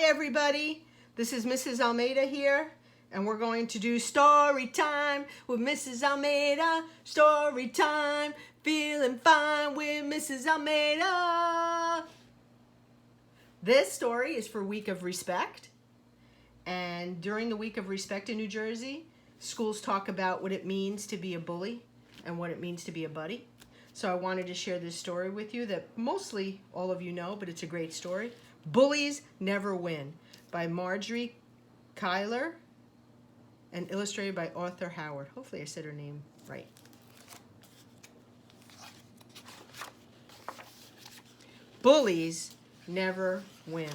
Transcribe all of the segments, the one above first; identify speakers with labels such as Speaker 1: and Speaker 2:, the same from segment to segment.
Speaker 1: everybody. This is Mrs. Almeida here, and we're going to do story time with Mrs. Almeida. Story time, feeling fine with Mrs. Almeida. This story is for Week of Respect, and during the Week of Respect in New Jersey, schools talk about what it means to be a bully and what it means to be a buddy. So I wanted to share this story with you that mostly all of you know, but it's a great story. Bullies Never Win by Marjorie Kyler and illustrated by Arthur Howard. Hopefully I said her name right. Bullies never win.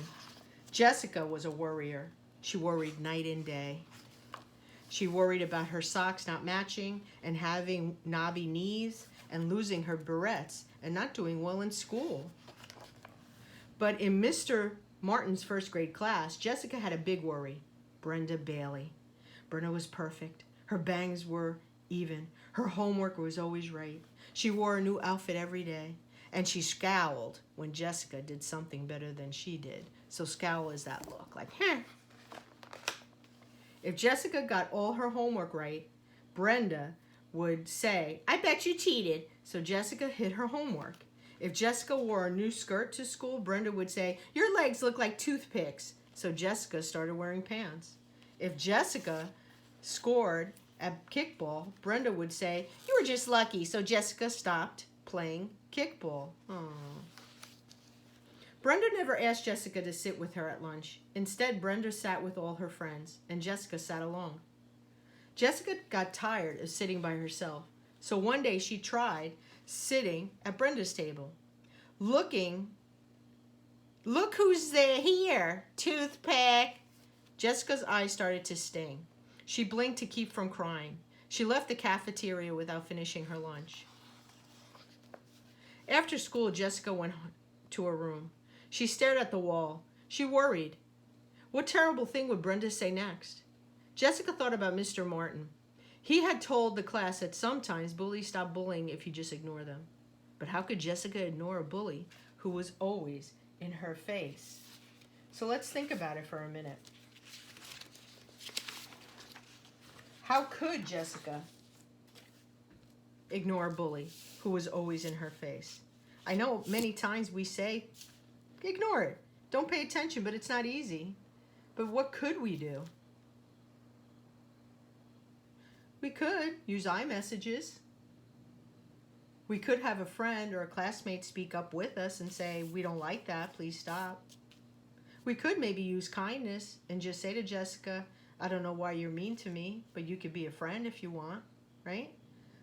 Speaker 1: Jessica was a worrier. She worried night and day. She worried about her socks not matching and having knobby knees and losing her barrettes and not doing well in school. But in Mr. Martin's first grade class, Jessica had a big worry. Brenda Bailey. Brenda was perfect. Her bangs were even. Her homework was always right. She wore a new outfit every day. And she scowled when Jessica did something better than she did. So scowl is that look, like, huh. If Jessica got all her homework right, Brenda would say, I bet you cheated. So Jessica hid her homework. If Jessica wore a new skirt to school, Brenda would say, your legs look like toothpicks. So Jessica started wearing pants. If Jessica scored at kickball, Brenda would say, you were just lucky. So Jessica stopped playing kickball. Aww. Brenda never asked Jessica to sit with her at lunch. Instead, Brenda sat with all her friends, and Jessica sat alone. Jessica got tired of sitting by herself, so one day she tried sitting at Brenda's table. Look who's there here, toothpick. Jessica's eyes started to sting. She blinked to keep from crying. She left the cafeteria without finishing her lunch. After school, Jessica went to her room. She stared at the wall. She worried. What terrible thing would Brenda say next? Jessica thought about Mr. Martin. He had told the class that sometimes bullies stop bullying if you just ignore them. But how could Jessica ignore a bully who was always in her face? So let's think about it for a minute. How could Jessica ignore a bully who was always in her face? I know many times we say, ignore it. Don't pay attention, but it's not easy. But what could we do? We could use iMessages. We could have a friend or a classmate speak up with us and say, we don't like that, please stop. We could maybe use kindness and just say to Jessica, I don't know why you're mean to me, but you could be a friend if you want, right?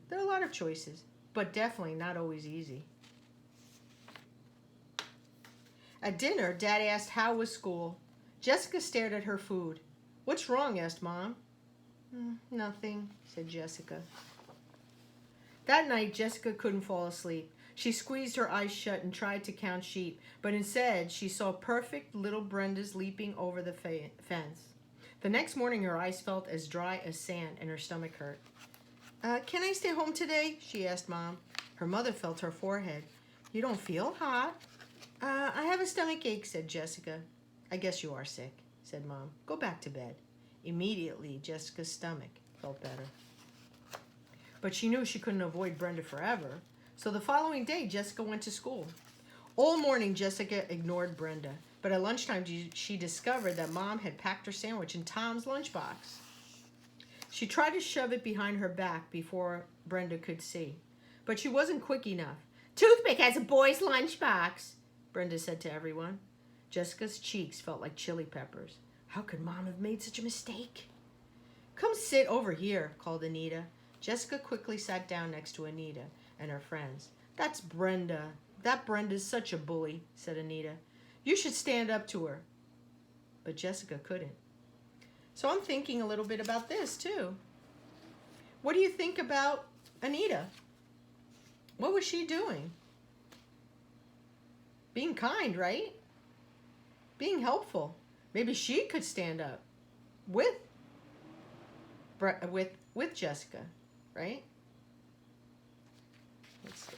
Speaker 1: There are a lot of choices, but definitely not always easy. At dinner, Dad asked, how was school? Jessica stared at her food. What's wrong? Asked Mom. Nothing, said Jessica. That night, Jessica couldn't fall asleep. She squeezed her eyes shut and tried to count sheep, but instead, she saw perfect little Brendas leaping over the fence. The next morning, her eyes felt as dry as sand and her stomach hurt. Can I stay home today? She asked Mom. Her mother felt her forehead. You don't feel hot? I have a stomach ache, said Jessica. I guess you are sick, said Mom. Go back to bed. Immediately, Jessica's stomach felt better. But she knew she couldn't avoid Brenda forever. So the following day, Jessica went to school. All morning, Jessica ignored Brenda. But at lunchtime, she discovered that Mom had packed her sandwich in Tom's lunchbox. She tried to shove it behind her back before Brenda could see. But she wasn't quick enough. Toothpick has a boy's lunchbox, Brenda said to everyone. Jessica's cheeks felt like chili peppers. How could Mom have made such a mistake? Come sit over here, called Anita. Jessica quickly sat down next to Anita and her friends. That's Brenda. That Brenda's such a bully, said Anita. You should stand up to her. But Jessica couldn't. So I'm thinking a little bit about this, too. What do you think about Anita? What was she doing? Being kind, right? Being helpful. Maybe she could stand up with Jessica, right? Let's see.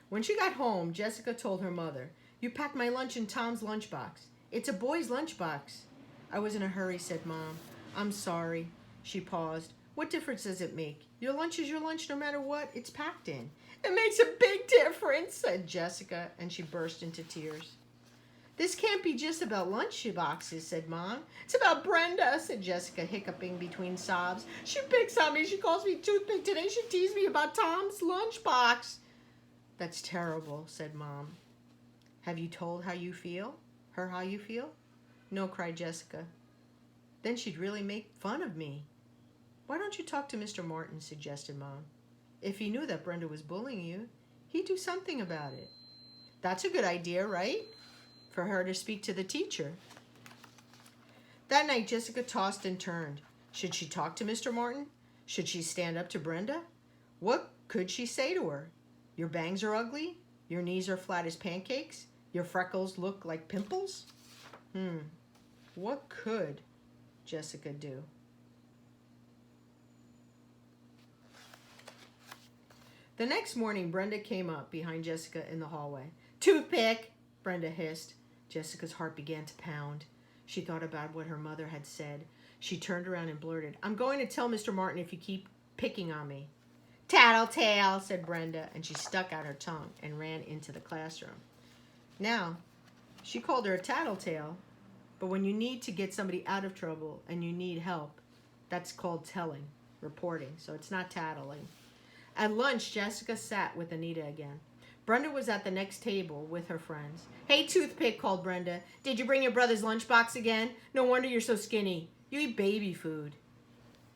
Speaker 1: When she got home, Jessica told her mother, you packed my lunch in Tom's lunchbox. It's a boy's lunchbox. I was in a hurry, said Mom. I'm sorry. She paused. What difference does it make? Your lunch is your lunch no matter what it's packed in. It makes a big difference, said Jessica, and she burst into tears. This can't be just about lunch boxes, said Mom. It's about Brenda, said Jessica, hiccuping between sobs. She picks on me. She calls me toothpick today. She teased me about Tom's lunchbox. That's terrible, said Mom. Have you told her how you feel? No, cried Jessica. Then she'd really make fun of me. Why don't you talk to Mr. Martin, suggested Mom. If he knew that Brenda was bullying you, he'd do something about it. That's a good idea, right? For her to speak to the teacher. That night, Jessica tossed and turned. Should she talk to Mr. Martin? Should she stand up to Brenda? What could she say to her? Your bangs are ugly? Your knees are flat as pancakes? Your freckles look like pimples? What could Jessica do? The next morning, Brenda came up behind Jessica in the hallway. Toothpick, Brenda hissed. Jessica's heart began to pound. She thought about what her mother had said. She turned around and blurted, I'm going to tell Mr. Martin if you keep picking on me. Tattletale, said Brenda, and she stuck out her tongue and ran into the classroom. Now, she called her a tattletale, but when you need to get somebody out of trouble and you need help, that's called telling, reporting, so it's not tattling. At lunch, Jessica sat with Anita again. Brenda was at the next table with her friends. Hey, Toothpick, called Brenda. Did you bring your brother's lunchbox again? No wonder you're so skinny. You eat baby food.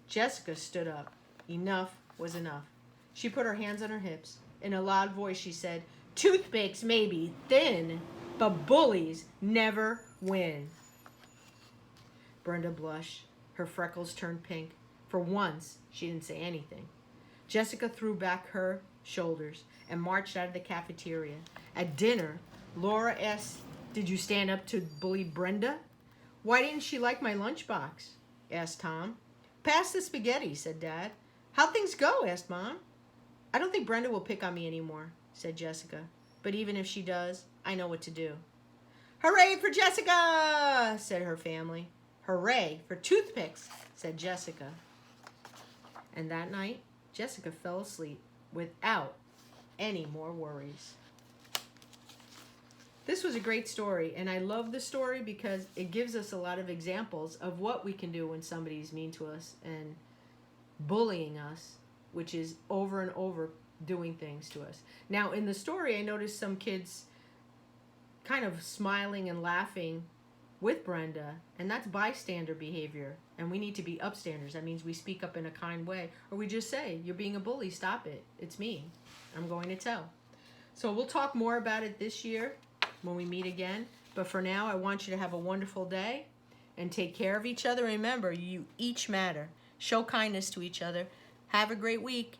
Speaker 1: Jessica stood up. Enough was enough. She put her hands on her hips. In a loud voice, she said, Toothpicks may be thin, but bullies never win. Brenda blushed. Her freckles turned pink. For once, she didn't say anything. Jessica threw back her shoulders and marched out of the cafeteria. At dinner, Laura asked, Did you stand up to bully Brenda? Why didn't she like my lunchbox? Asked Tom. Pass the spaghetti, said Dad. How'd things go? Asked Mom. I don't think Brenda will pick on me anymore, said Jessica. But even if she does, I know what to do. Hooray for Jessica, said her family. Hooray for toothpicks, said Jessica. And that night, Jessica fell asleep without any more worries. This was a great story, and I love the story because it gives us a lot of examples of what we can do when somebody's mean to us and bullying us, which is over and over doing things to us. Now, in the story, I noticed some kids kind of smiling and laughing with Brenda, and that's bystander behavior, and we need to be upstanders. That means we speak up in a kind way, or we just say, you're being a bully, stop it. It's me. I'm going to tell. So we'll talk more about it this year when we meet again, but for now, I want you to have a wonderful day and take care of each other. Remember, you each matter. Show kindness to each other. Have a great week.